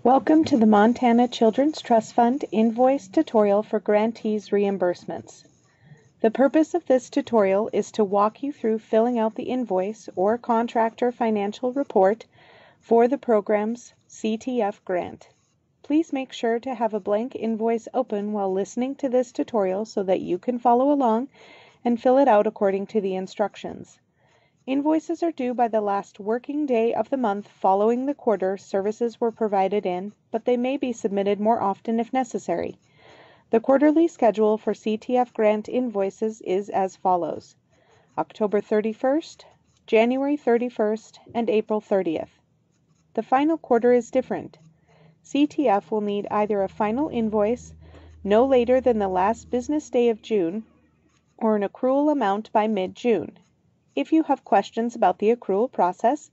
Welcome to the Montana Children's Trust Fund invoice tutorial for grantees reimbursements. The purpose of this tutorial is to walk you through filling out the invoice or contractor financial report for the program's CTF grant. Please make sure to have a blank invoice open while listening to this tutorial so that you can follow along and fill it out according to the instructions. Invoices are due by the last working day of the month following the quarter services were provided in, but they may be submitted more often if necessary. The quarterly schedule for CTF grant invoices is as follows: October 31st, January 31st, and April 30th. The final quarter is different. CTF will need either a final invoice no later than the last business day of June or an accrual amount by mid-June. If you have questions about the accrual process,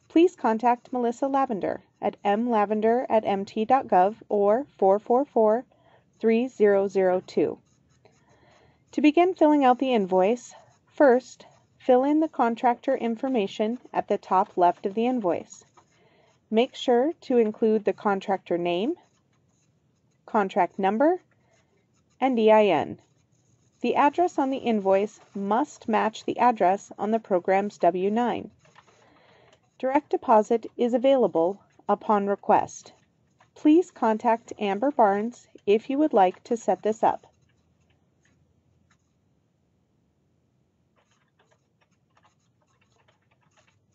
please contact Melissa Lavender at mlavender@mt.gov or 444-3002. To begin filling out the invoice, first, fill in the contractor information at the top left of the invoice. Make sure to include the contractor name, contract number, and EIN. The address on the invoice must match the address on the program's W-9. Direct deposit is available upon request. Please contact Amber Barnes if you would like to set this up.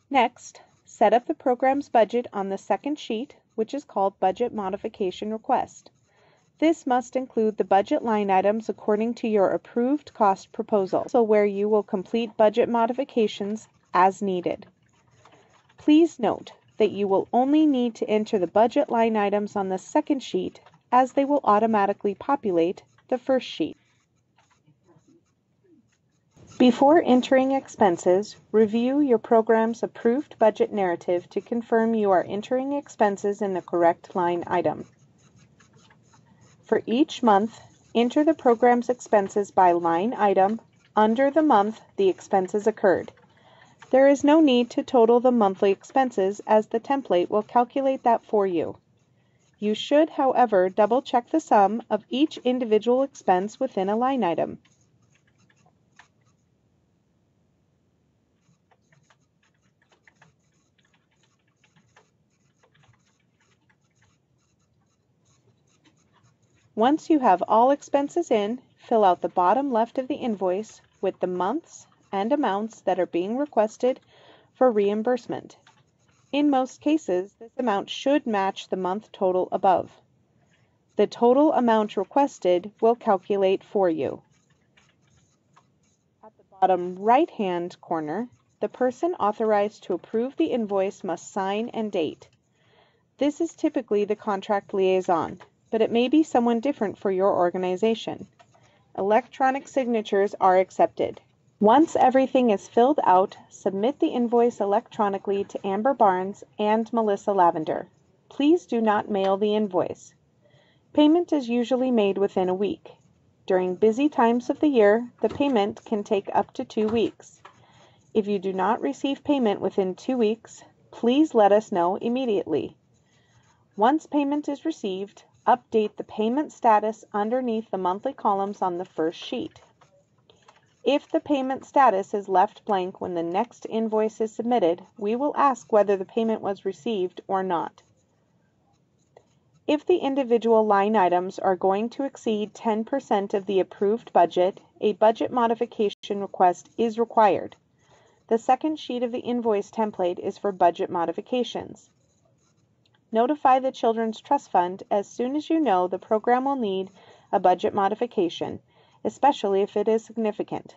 Next, set up the program's budget on the second sheet, which is called Budget Modification Request. This must include the budget line items according to your approved cost proposal, so where you will complete budget modifications as needed. Please note that you will only need to enter the budget line items on the second sheet, as they will automatically populate the first sheet. Before entering expenses, review your program's approved budget narrative to confirm you are entering expenses in the correct line item. For each month, enter the program's expenses by line item under the month the expenses occurred. There is no need to total the monthly expenses, as the template will calculate that for you. You should, however, double-check the sum of each individual expense within a line item. Once you have all expenses in, fill out the bottom left of the invoice with the months and amounts that are being requested for reimbursement. In most cases, this amount should match the month total above. The total amount requested will calculate for you. At the bottom right-hand corner, the person authorized to approve the invoice must sign and date. This is typically the contract liaison, but it may be someone different for your organization. Electronic signatures are accepted. Once everything is filled out, submit the invoice electronically to Amber Barnes and Melissa Lavender. Please do not mail the invoice. Payment is usually made within a week. During busy times of the year, the payment can take up to 2 weeks. If you do not receive payment within 2 weeks, please let us know immediately. Once payment is received, update the payment status underneath the monthly columns on the first sheet. If the payment status is left blank when the next invoice is submitted, we will ask whether the payment was received or not. If the individual line items are going to exceed 10% of the approved budget, a budget modification request is required. The second sheet of the invoice template is for budget modifications. Notify the Children's Trust Fund as soon as you know the program will need a budget modification, especially if it is significant.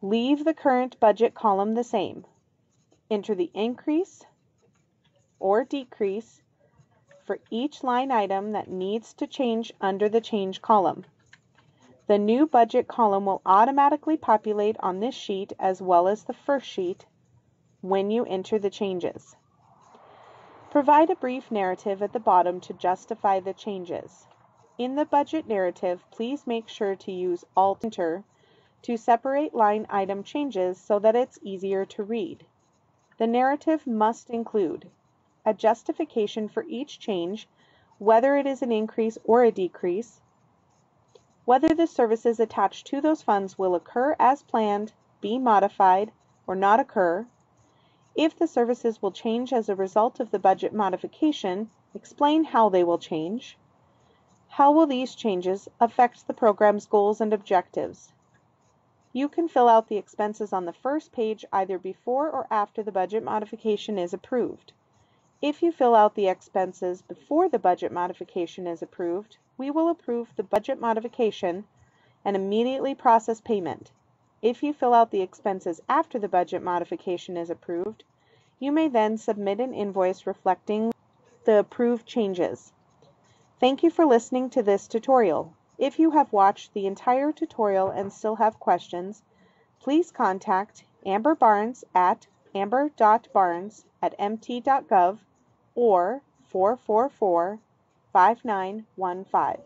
Leave the current budget column the same. Enter the increase or decrease for each line item that needs to change under the change column. The new budget column will automatically populate on this sheet as well as the first sheet when you enter the changes. Provide a brief narrative at the bottom to justify the changes. In the budget narrative, please make sure to use Alt-Enter to separate line item changes so that it's easier to read. The narrative must include a justification for each change, whether it is an increase or a decrease, whether the services attached to those funds will occur as planned, be modified, or not occur, if the services will change as a result of the budget modification, explain how they will change, how will these changes affect the program's goals and objectives. You can fill out the expenses on the first page either before or after the budget modification is approved. If you fill out the expenses before the budget modification is approved, we will approve the budget modification and immediately process payment. If you fill out the expenses after the budget modification is approved, you may then submit an invoice reflecting the approved changes. Thank you for listening to this tutorial. If you have watched the entire tutorial and still have questions, please contact Amber Barnes at amber.barnes@mt.gov or 444-5915.